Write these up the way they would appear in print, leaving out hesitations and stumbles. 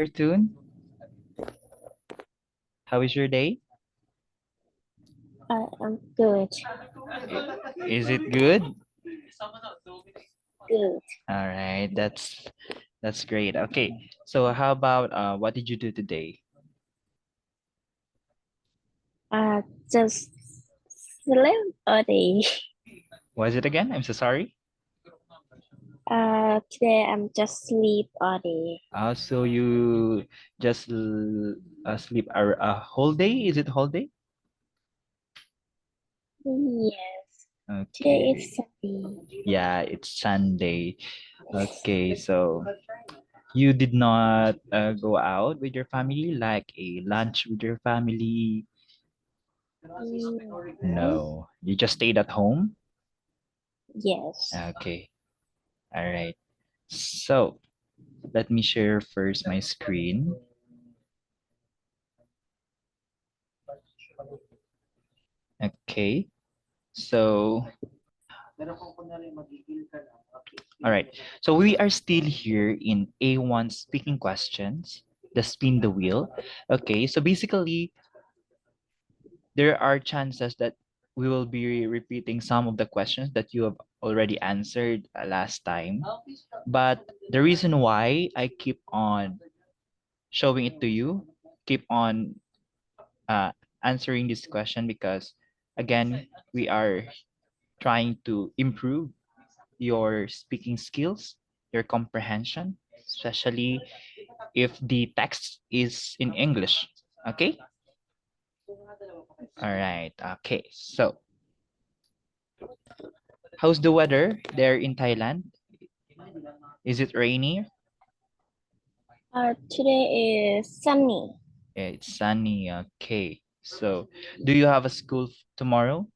afternoon. How is your day? I'm good. Is it good? Good. All right, that's great. Okay, so how about what did you do today? Just slept all day. What is it again? I'm so sorry. Today I'm just sleep all day. So you just sleep a whole day? Is it whole day? Yes. Today Okay. is Sunday. Yeah, it's Sunday. Okay, so you did not go out with your family, like a lunch with your family? No. No, you just stayed at home? Yes. Okay, all right. So let me share first my screen. Okay, so all right. So we are still here in A1 speaking questions, the spin the wheel. Okay, so basically there are chances that we will be repeating some of the questions that you have already answered last time. But the reason why I keep on showing it to you, keep on uh, answering this question because again, we are trying to improve your speaking skills, your comprehension, especially if the text is in English. Okay? All right. Okay. So, how's the weather there in Thailand? Is it rainy? Today is sunny. Yeah, it's sunny. Okay. So, do you have a school tomorrow?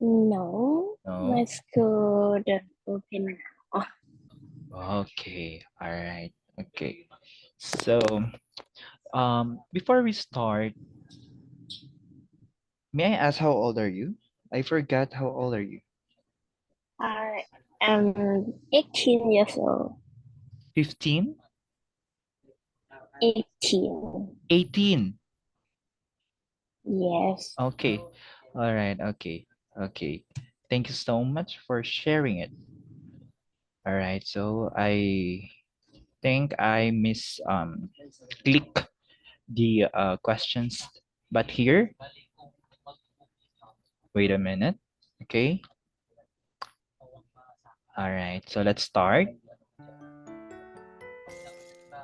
No, my No. school don't open now. Okay. All right. Okay. So, before we start, may I ask how old are you? I forgot how old are you? I am 18 years old. 15? 18. 18. Yes. Okay. All right. Okay. Okay. Thank you so much for sharing it. All right. So I think I miss click the questions, but here, wait a minute. Okay. All right. So let's start.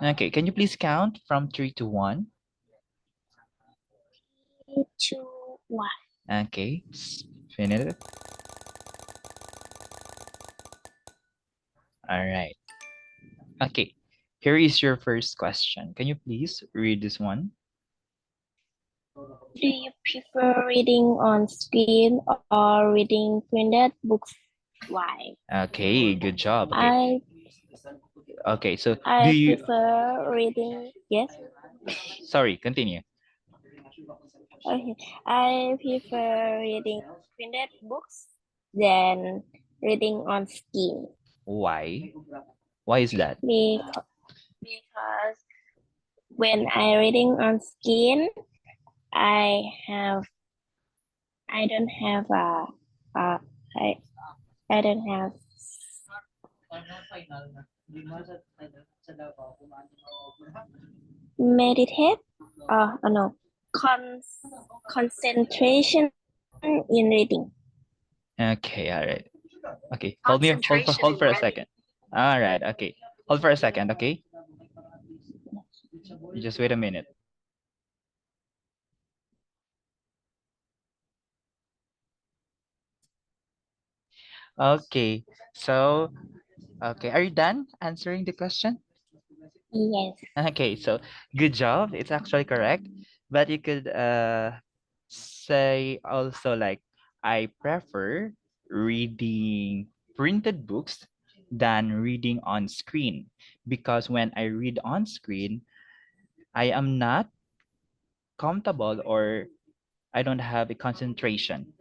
Okay. Can you please count from 3 to 1? 3, 2, 1. Okay. Finish it. All right. Okay. Here is your first question. Can you please read this one? Do you prefer reading on screen or reading printed books? Why? Okay, good job. Okay. I Okay, so do I you prefer reading. Yes. sorry, continue. Okay. I prefer reading printed books than reading on screen Why? Why is that? because when I reading on screen, I have I don't have a I I don't have meditate no con concentration in reading. Okay, all right. Okay, hold for a second. All right, okay. Hold for a second, okay? You just wait a minute. Okay. So, okay, are you done answering the question? Yes. Okay, so good job. It's actually correct. But you could say also like I prefer reading printed books than reading on screen because when I read on screen, I am not comfortable or I don't have a concentration.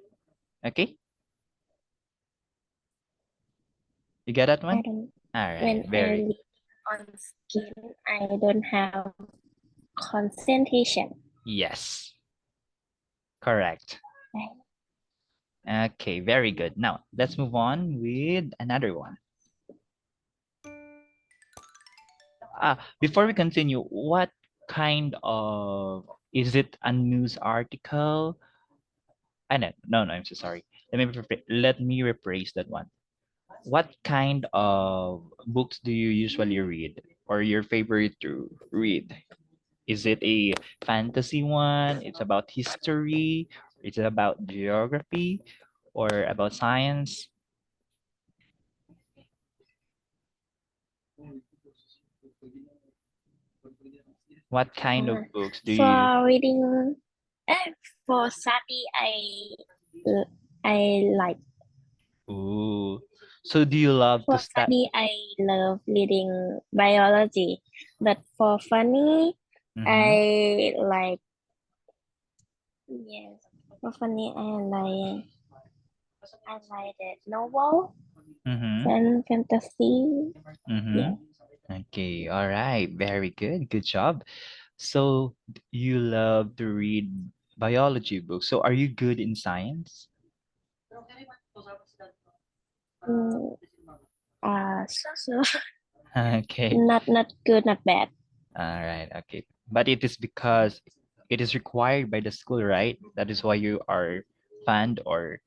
Okay? You get that I one? don't All when right, I very read on skin, I don't have concentration. Yes, correct. Right. Okay, very good. Now, let's move on with another one. Before we continue, what kind of, is it a news article? No, I'm so sorry. Let me rephrase that one. What kind of books do you usually read or your favorite to read? Is it a fantasy one? It's about history? It's about geography or about science? What kind of books do you? For reading, for study, I like. Ooh. So do you love to For start? study, I love reading biology, but for funny, Mm-hmm. I like. Yes, for funny, I like the novel Mm-hmm. and fantasy. Mm-hmm. Yes. Okay. All right. Very good. Good job. So you love to read biology books. So are you good in science? Mm, so Okay. not good, not bad. All right. Okay. But it is because it is required by the school, right? That is why you are fond or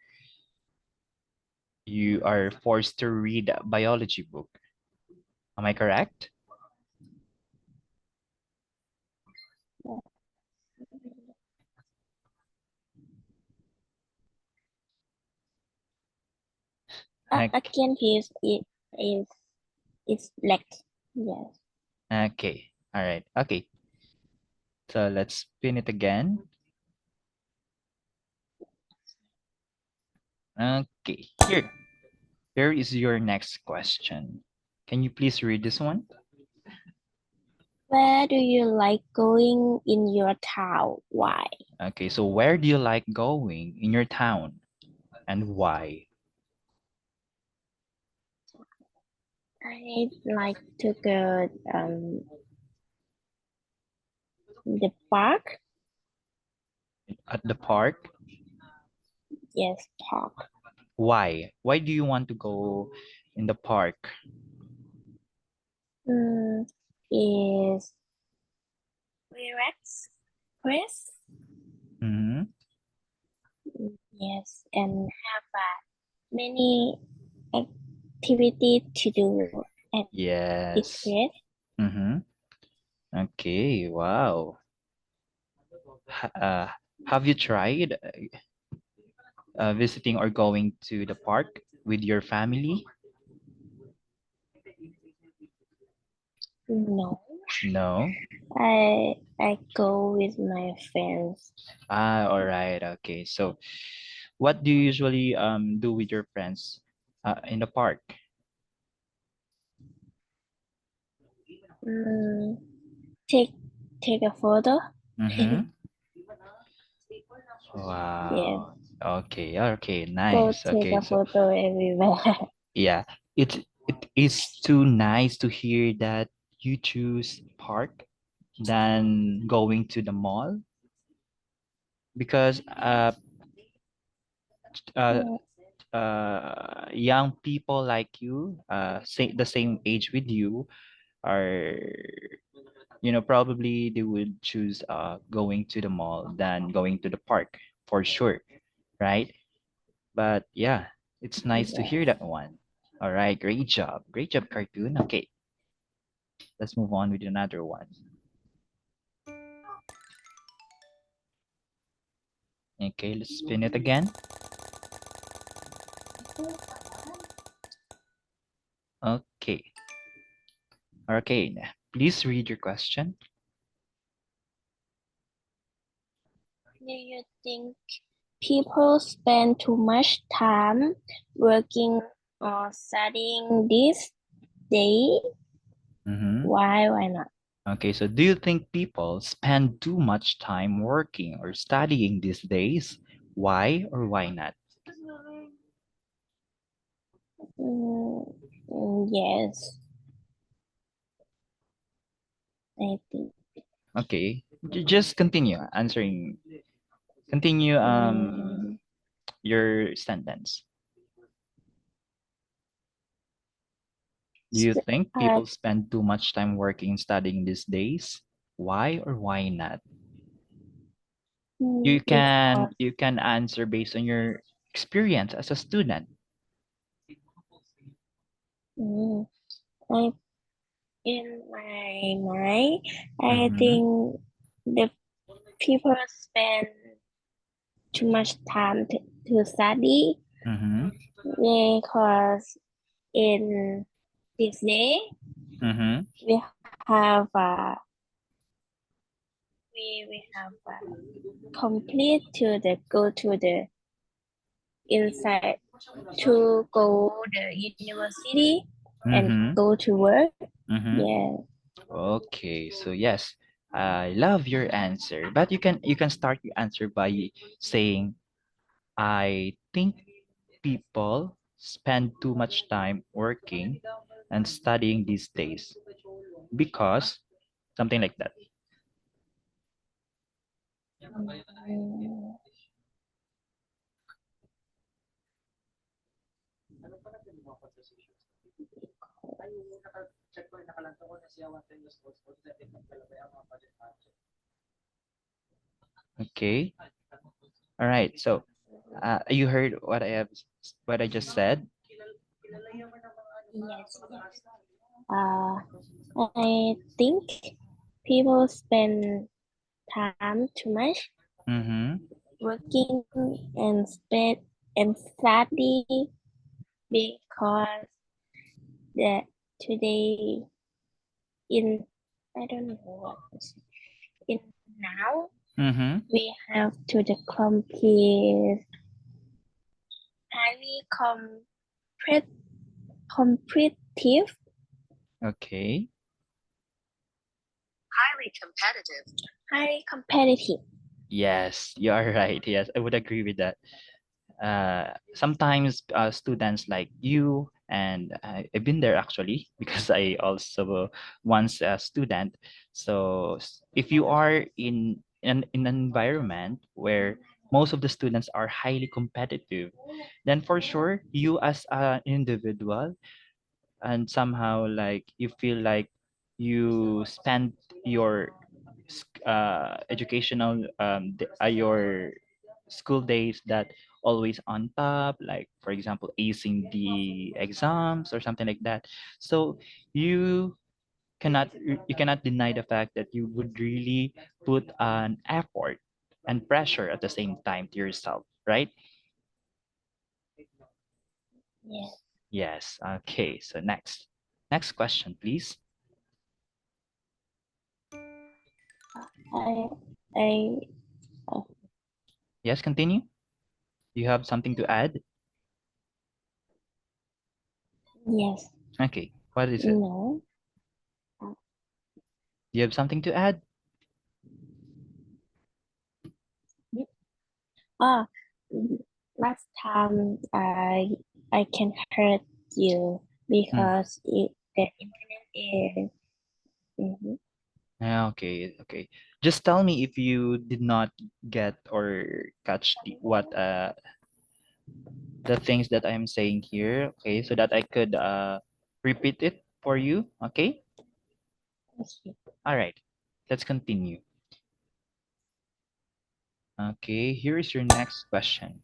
you are forced to read a biology book. Am I correct? Okay. Again, please, is it's black. Yes. Okay. All right. Okay. So let's spin it again. Okay. Here is your next question. Can you please read this one? Where do you like going in your town? Why? Okay. So where do you like going in your town and why? I like to go the park. At the park? Yes, park. Why? Why do you want to go in the park? Mm, is relax, rest. Mm-hmm. Yes, and have many activity to do, and it Yes. create. Mm-hmm. Okay. Wow. Have you tried visiting or going to the park with your family? No, No. I go with my friends. All right. Okay. So, what do you usually do with your friends in the park? Mm, take take a photo. Mm-hmm. Yes, Wow. Okay. Okay. go Nice. take Okay. a So, photo everywhere. yeah, it is too nice to hear that you choose park than going to the mall because uh, Yeah. young people like you, the same age with you, are, probably they would choose going to the mall than going to the park for sure, right? But yeah, it's nice to hear Yes. that one. All right, great job, cartoon. Okay, let's move on with another one. Okay, let's spin it again. Okay, okay, please read your question. Do you think people spend too much time working or studying this day? Mm-hmm. Why not? Okay, so do you think people spend too much time working or studying these days? Why or why not? Mm, yes. I think. Okay, just continue answering. Continue Mm, your sentence. Do you sp- think uh, people spend too much time working and studying these days? Why or why not? You can because you can answer based on your experience as a student. mm, I in my mind, I Mm-hmm. think the people spend too much time to study Mm-hmm. because in this day Mm-hmm. we have we have complete to the go to the inside to go the university and Mm-hmm. go to work. Mm-hmm. Yeah. Okay, so yes, I love your answer. But you can start your answer by saying, I think people spend too much time working and studying these days because something like that. Mm, Okay. All right. So, you heard what I just said. yes, yes. Uh, I think people spend time too much Mm-hmm. working and spend and study because that today in I don't know what is in now Mm-hmm. we have to the complete highly competitive Okay. highly competitive. Yes, you are right. Yes, I would agree with that. Sometimes students like you and I've been there actually because I also once a student. So if you are in an environment where most of the students are highly competitive, then for sure you as an individual and somehow like you feel like you spend your educational your school days that always on top, like for example acing the exams or something like that. So you cannot deny the fact that you would really put an effort and pressure at the same time to yourself, right? Yes, Yes. Okay, so next question please. I I Yes, continue. You have something to add? yes Okay, what is it? no. You have something to add? Ah, last time I can hurt you Mm. because the internet is mhm. Yeah, okay, okay. Just tell me if you did not get or catch the things that I'm saying here, okay, so that I could repeat it for you, okay? Okay. All right. Let's continue. Okay, here is your next question.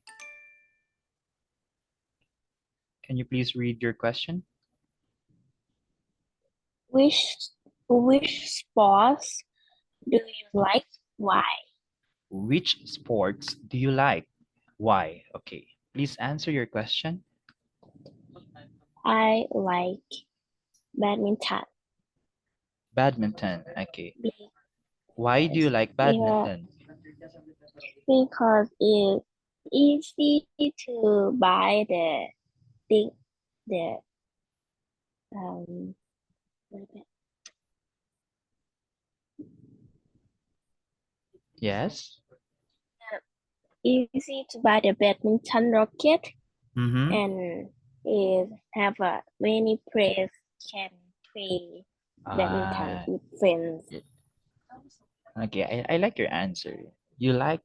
Can you please read your question? Which which sports do you like? Why? Which sports do you like? Why? Okay. Please answer your question. I like badminton Badminton. Okay. be- Why do you like because badminton? because it's easy to buy the thing the um what is it? Yes. Easy to buy the badminton racket Mm-hmm. and it have a many players can play badminton Uh, with friends. y- okay, I like your answer. You like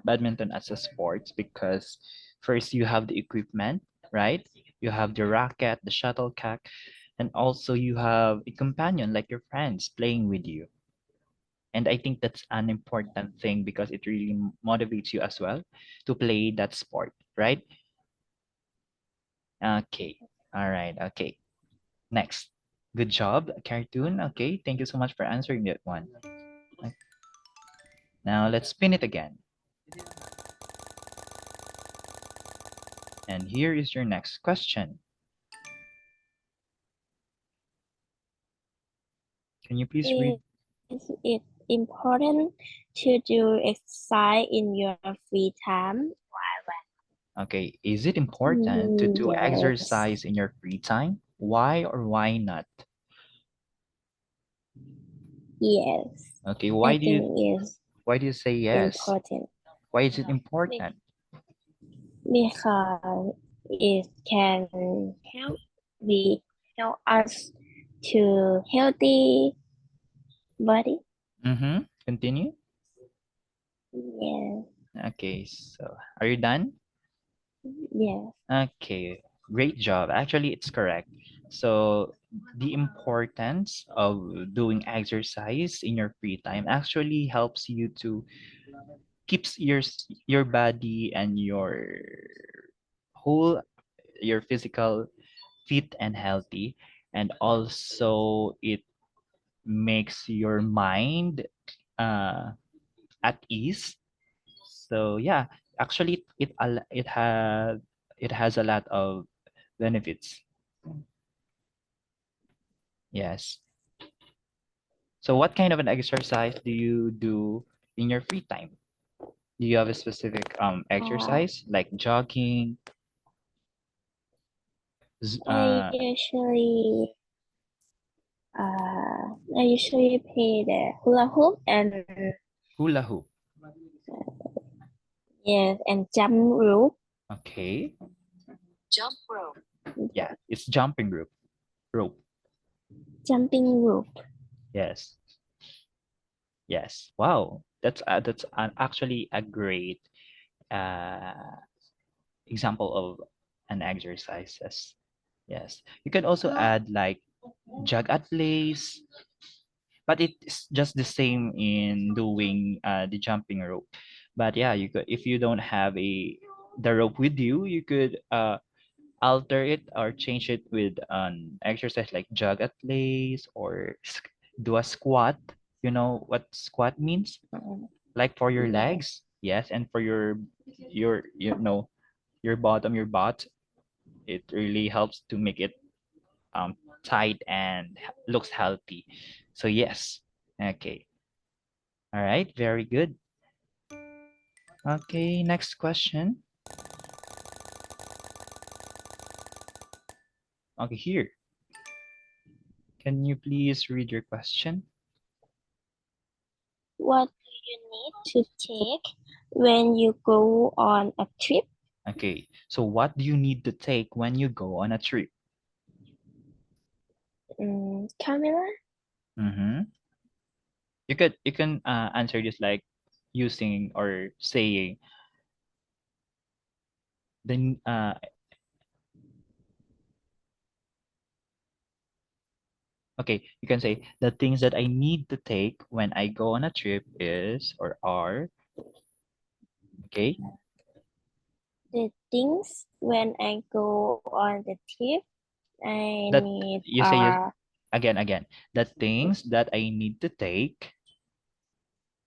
badminton as a sport because first you have the equipment, right? You have the racket, the shuttlecock, and also you have a companion like your friends playing with you. And I think that's an important thing because it really motivates you as well to play that sport, right? Okay. All right. Okay. Next. Good job, cartoon. Okay. Thank you so much for answering that one. Okay, now let's spin it again. And here is your next question. Can you please read? Is it important to do exercise in your free time? Okay. Is it important to do Yes, exercise in your free time? Why or why not? yes. Okay. I think it's Why do you say yes? important Why is it important? because it can help we help us to healthy body. Mm-hmm. Continue. Yes, Okay. So are you done? yes. Okay, great job. Actually, it's correct. So the importance of doing exercise in your free time actually helps you to keeps your body and whole your physical fit and healthy, and also it makes your mind uh, at ease. So yeah, actually it has a lot of benefits. Yes. So what kind of an exercise do you do in your free time? Do you have a specific Uh, exercise like jogging, z- I uh, usually I usually play the hula hoop and hula hoop? yes and jump rope. Okay. Yeah, it's jumping rope. Jumping rope. Yes. Yes. Wow. That's actually a great uh example of an exercises. Yes. You can also add like jog at place, but it's just the same in doing the jumping rope. But yeah, you could, if you don't have the rope with you, you could alter it or change it with an exercise like jog at place or do a squat. You know what squat means? Mm, Like for your yes. legs, yes, and for your your bottom, your butt. It really helps to make it um tight and looks healthy. So yes. Okay. All right, very good. Okay, next question. Okay, here. Can you please read your question? What do you need to take when you go on a trip? Okay, so what do you need to take when you go on a trip? Camera? Mm-hmm. You can answer just like using or saying the okay, you can say the things that I need to take when I go on a trip is or are okay. The things when I go on the trip, I That need you say yes again. The things that I need to take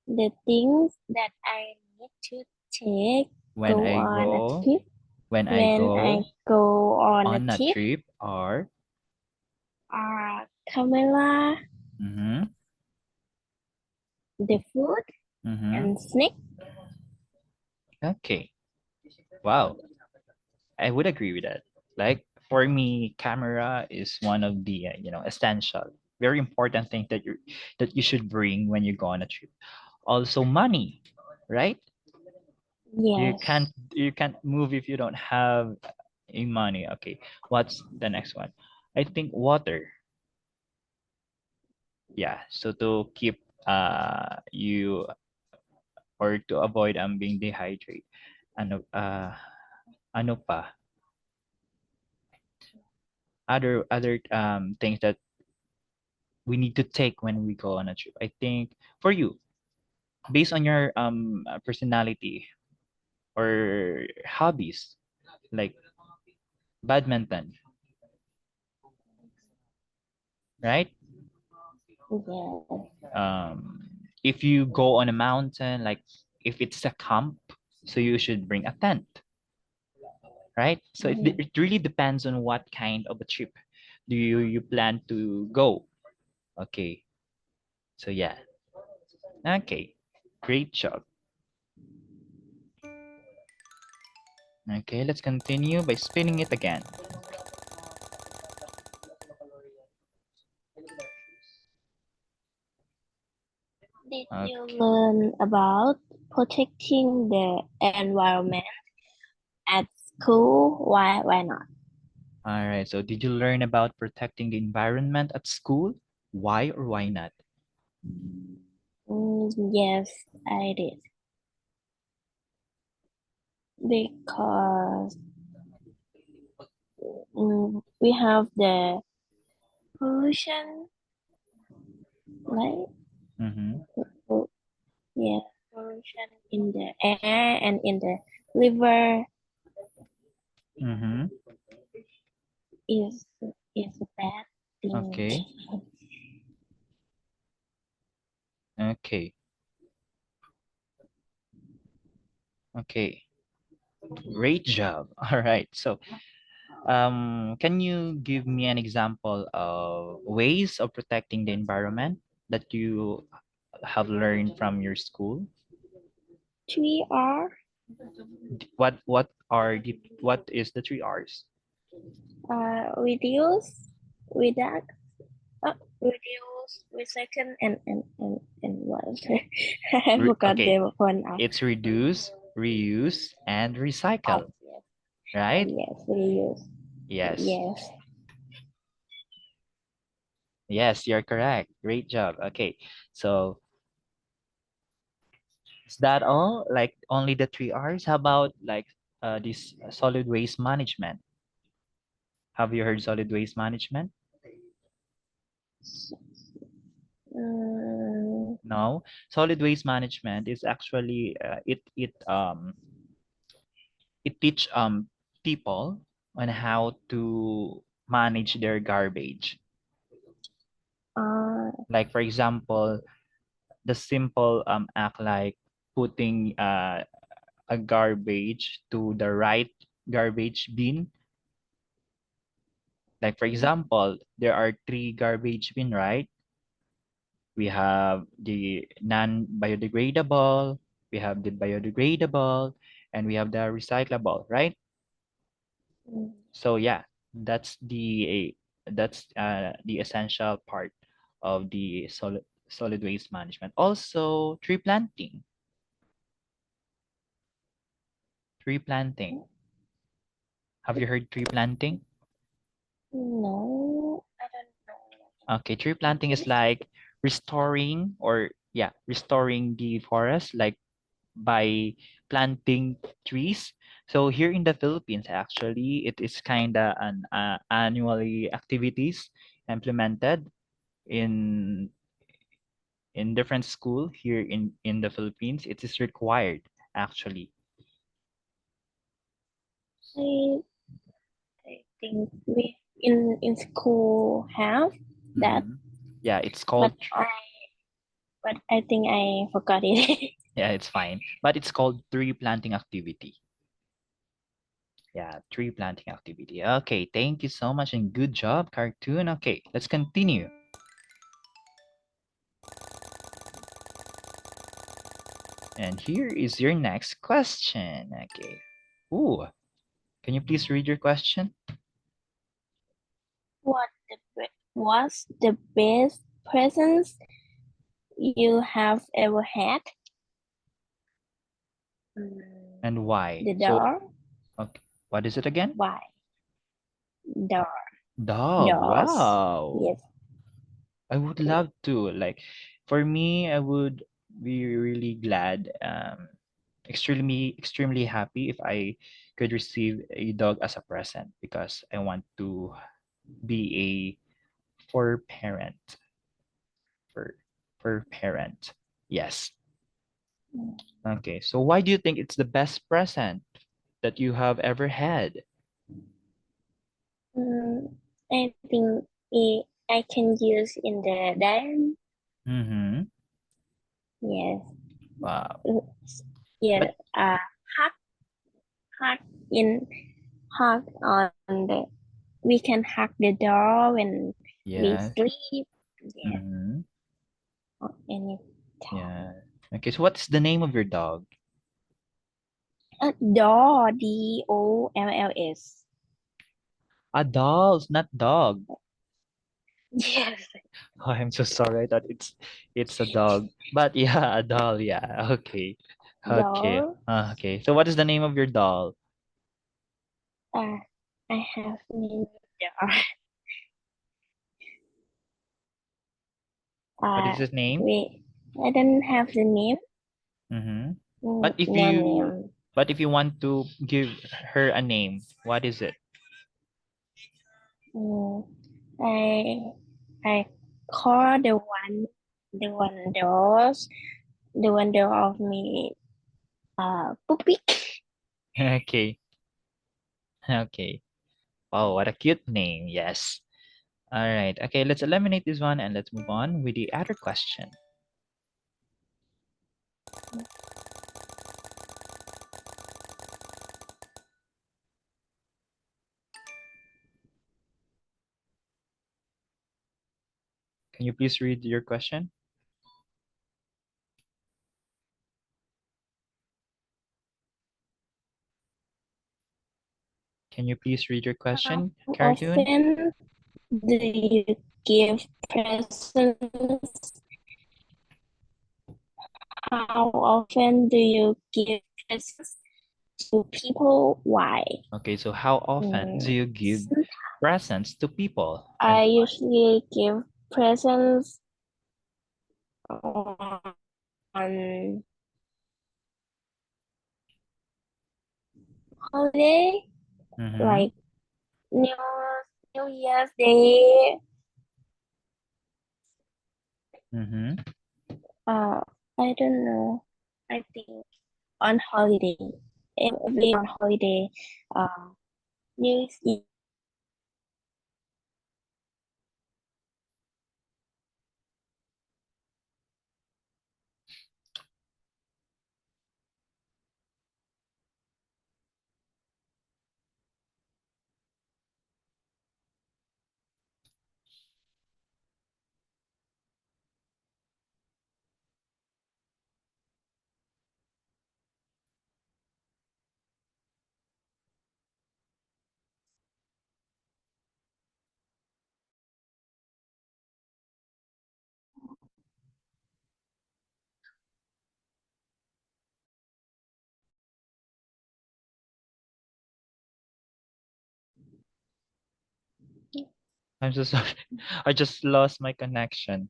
the things that I need to take when go I on a go trip. when I When I go go on a on a trip trip are are camera, mm-hmm, the food, mm-hmm. and snack. Okay. Wow. I would agree with that. Like for me, camera is one of the essential, very important thing that you should bring when you go on a trip. Also, money, right? Yes. You can't move if you don't have a money. Okay, what's the next one? I think water. Yeah, so to keep you or to avoid being dehydrated. Ano pa? Other things that we need to take when we go on a trip. I think for you, based on your personality or hobbies, like badminton, right? Yes. If you go on a mountain, like if it's a camp, so you should bring a tent, right? So it really depends on what kind of a trip do you plan to go. Okay, so yeah. Okay, great job. Okay, let's continue by spinning it again. Did you Okay. learn about protecting the environment at school? Why not? All right. So did you learn about protecting the environment at school? Why or why not? Yes, I did. Because we have the pollution, right? Mm-hmm. Yeah, pollution in the air and in the river Mm-hmm. is is a bad thing. Okay. Okay. Okay. Great job. All right. So can you give me an example of ways of protecting the environment that you have learned from your school? 3R, What is the 3 R's? reduce, reduct, reduce, recycle, and what? I forgot Okay, the one R. it's reduce, reuse, and Ah, recycle, yes, right? yes, reuse. Yes. Yes. Yes, you're correct. Great job. Okay. So is that all? Like only the 3 R's? How about like this solid waste management? Have you heard solid waste management? Mm, No. Solid waste management is actually it teach people on how to manage their garbage. uh, Like for example, the simple act like putting a garbage to the right garbage bin. Like for example, there are three garbage bin, right? We have the non-biodegradable, we have the biodegradable, and we have the recyclable, right? mm, So yeah, that's the essential part of the solid waste management. Also, tree planting. Tree planting. Have you heard tree planting? no, I don't know. Okay, tree planting is like restoring or yeah, restoring the forest like by planting trees. So here in the Philippines, actually, it is kind of an annually activities implemented in different school here in the Philippines. It is required actually. I, I think we in school have that, Mhm. Yeah, it's but called I think I forgot it. yeah, it's fine, but it's called tree planting activity. Yeah, tree planting activity. Okay, thank you so much and good job, cartoon. Okay, let's continue. And here is your next question. Okay. Ooh, can you please read your question? What's the best presents you have ever had? And why? The So, door. okay, what is it again? Why? Door. Dog. Doors. Wow. Yes. I would love to. Like, for me, I would be really glad, extremely happy if I could receive a dog as a present because I want to be a for parent for for parent. Yes. Okay. So why do you think it's the best present that you have ever had? Mm, I think I can use in the diary. Mm-hmm. Yes. Wow. Uh, Yeah. But Hug, hug in hug on the. We can hug the door when we yeah. sleep. Yes. Mm-hmm. Or any time. Yeah. Okay. So what's the name of your dog? Door. DOLLS. Ah, dolls, not dog. Yes. Oh, I'm so sorry. I thought it's a dog. But yeah, a doll. Yeah. Okay. Okay. Door. Okay. So what is the name of your doll? Uh, I have named door. What is Uh, his name? wait. I don't have the name. Mm-hmm. But if No you name. but if you want to give her a name, what is it? Mm, I I call the one door of me puppy. Okay. Okay. Oh, what a cute name. Yes. All right. Okay, let's eliminate this one and let's move on with the other question. Can you please read your question? Can you please read your How question, Cartoon? often do you give presents? How often do you give presents to people? Why? Okay, so how often do Mm, you give presents to people and I why? usually give presents on holiday, Mm-hmm. like New New Year's Day. Mm-hmm. Uh, I don't know. I think on holiday, every on holiday. Uh, New Year's I'm so sorry. I just lost my connection.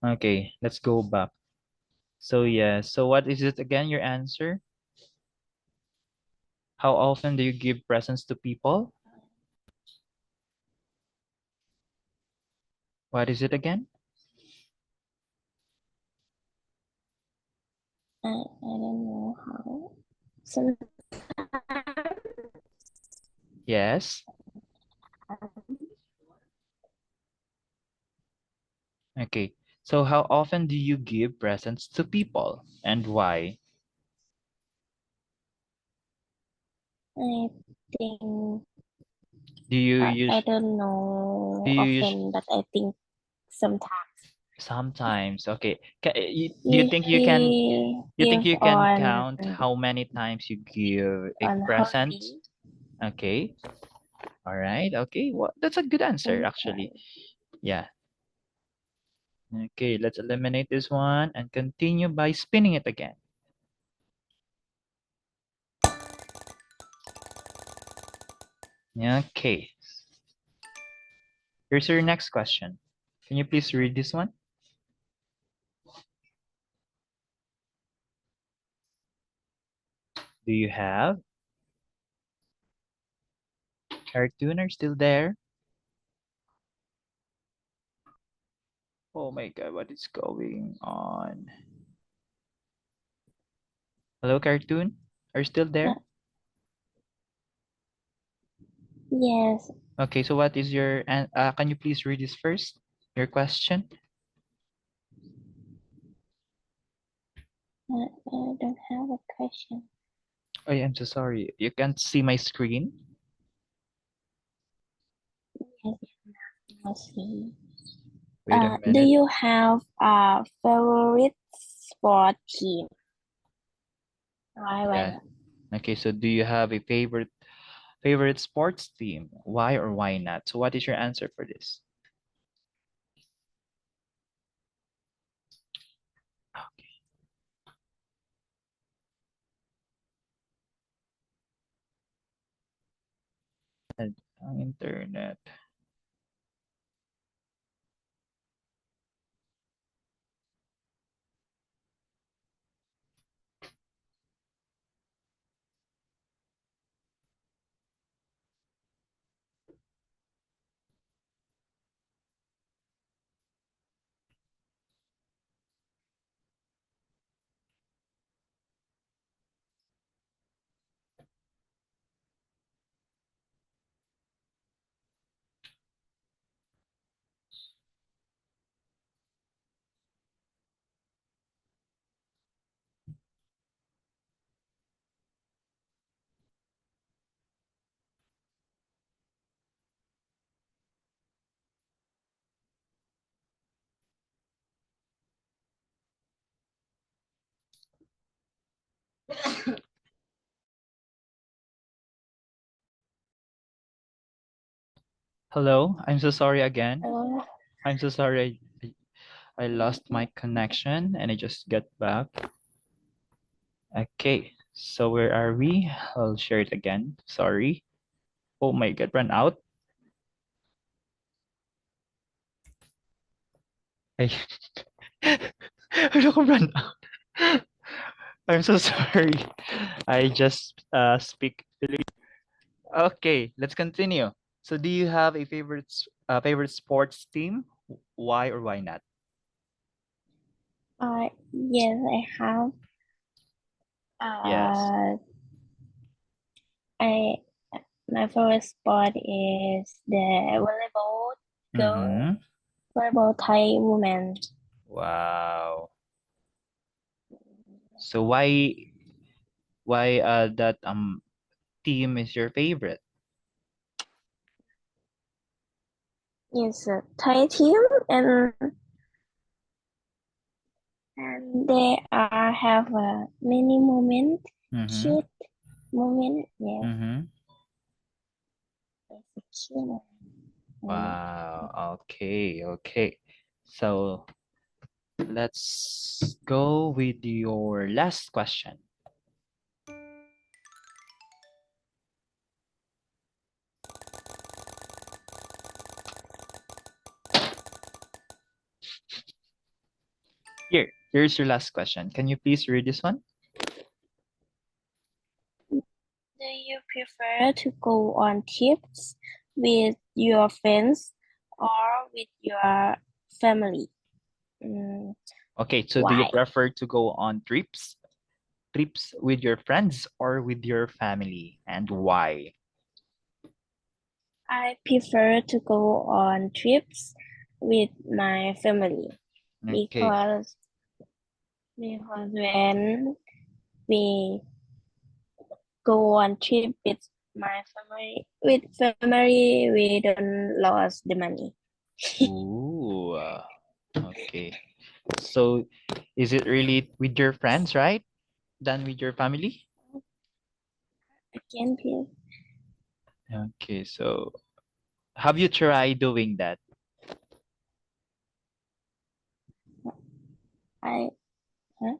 Okay, let's go back. So yeah, so what is it again, your answer? How often do you give presents to people? What is it again? I don't know how. Sometimes Yes. Okay. So how often do you give presents to people and why? I think Do you I use don't do know you use often, but I think sometimes sometimes? Okay. Do you think you can we you think give you can count how many times you give a on present? holiday. Okay. All right. Okay. Well, that's a good answer actually. Sometimes. Yeah. Okay, let's eliminate this one and continue by spinning it again. Okay. Here's your next question. Can you please read this one? Do you have cartoon are still there? Oh my god, what is going on? Hello, cartoon? Are you still there? Yes, Okay, so what is your can you please read this first? Your question? I don't have a question. Oh, I'm so sorry. You can't see my screen? Yes, let's see. Wait a Do minute. you have a favorite sport team? Why Yeah. not? Okay, so do you have a favorite sports team? Why or why not? So what is your answer for this? Okay. Ang internet. Hello, I'm so sorry again. Uh, I'm so sorry. I lost my connection and I just got back. Okay, so where are we? I'll share it again. Sorry. Oh my god, run out. I Ano ko run out? I'm so sorry. I just speak. Okay, let's continue. So do you have a favorite sports team? Why or why not? yes, I have. Yes. I My favorite sport is the volleyball girl, Mm-hmm. volleyball Thai woman. Wow. So why that team is your favorite? Is a Thai team, and they are have many moment, Mm-hmm. cute moment. Yes, Mm-hmm. it's a cute moment. Wow. Okay. Okay. So let's go with your last question. Here's your last question. Can you please read this one? Do you prefer to go on trips with your friends or with your family? Mm, Okay, so do you why? prefer to go on trips with your friends or with your family, and why? I prefer to go on trips with my family Okay. because when we go on trip with family we don't lose the money. Ooh. Okay. So is it really with your friends, right? Than with your family? Again, please. Okay, so have you tried doing that? I huh?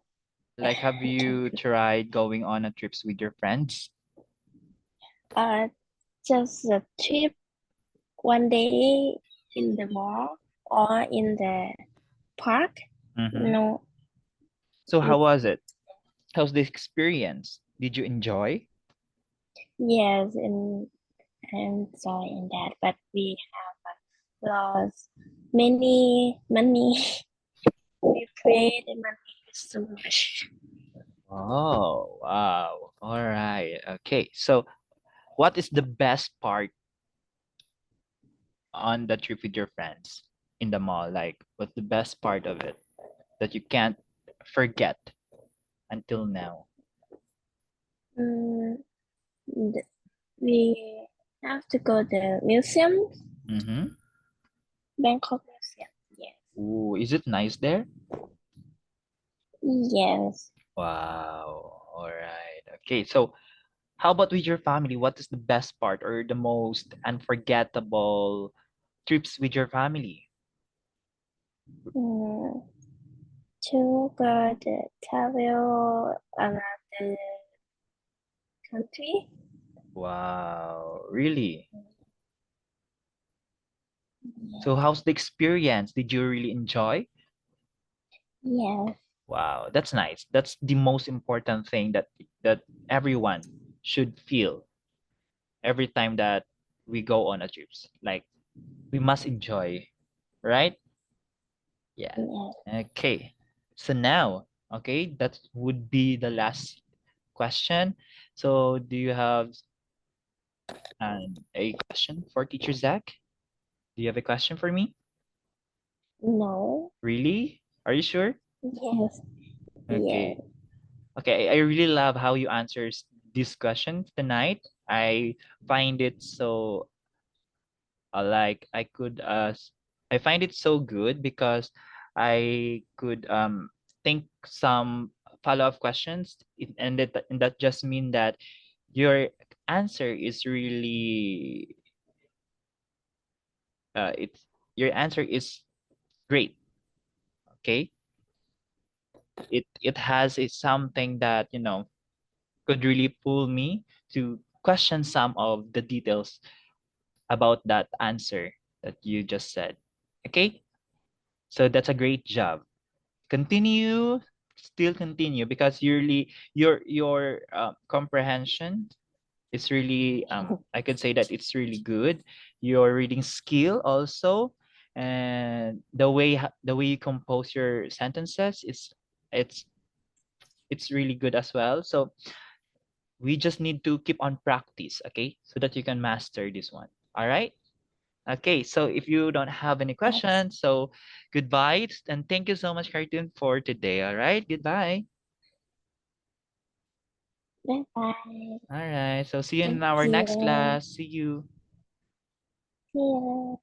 Like, have Again, you please. tried going on a trips with your friends? Uh, just a trip one day. in the mall or in the park. Mm-hmm. No, So how it's was it? How's the experience? Did you enjoy? yes, and I'm sorry in that, but we have lost many money. We paid the money so much. Oh, wow. All right. Okay. So what is the best part on the trip with your friends in the mall? Like, what's the best part of it that you can't forget until now? Mm, we have to go to the museum, Mm-hmm. Bangkok Museum. Yes, Ooh, is it nice there? yes. Wow. All right. Okay. So how about with your family? What is the best part or the most unforgettable trips with your family? Mm, to go to travel around the country. Wow. Really? So how's the experience? Did you really enjoy? Yes, Wow, that's nice. That's the most important thing that everyone should feel every time that we go on a trips. Like we must enjoy, right? Yeah. yes. Okay. So now, okay, that would be the last question. So do you have a question for teacher Zach? Do you have a question for me? No. Really? Are you sure? Yes. Okay. Yes. Okay, I really love how you answers this question tonight. I find it so like I find it so good because I could think some follow-up questions and that just mean that your answer is really it's your answer is great. Okay, it has a something that could really pull me to question some of the details about that answer that you just said. Okay, so that's a great job. Continue, still continue because your comprehension is really I could say that it's really good. Your reading skill also, and the way you compose your sentences it's it's really good as well. So we just need to keep on practice, okay, so that you can master this one. All right. Okay, so if you don't have any Yes. questions, so goodbye and thank you so much, Cartoon, for today. All right, goodbye. Bye bye. All right, so see you in Thank our next you. class. See you. See you.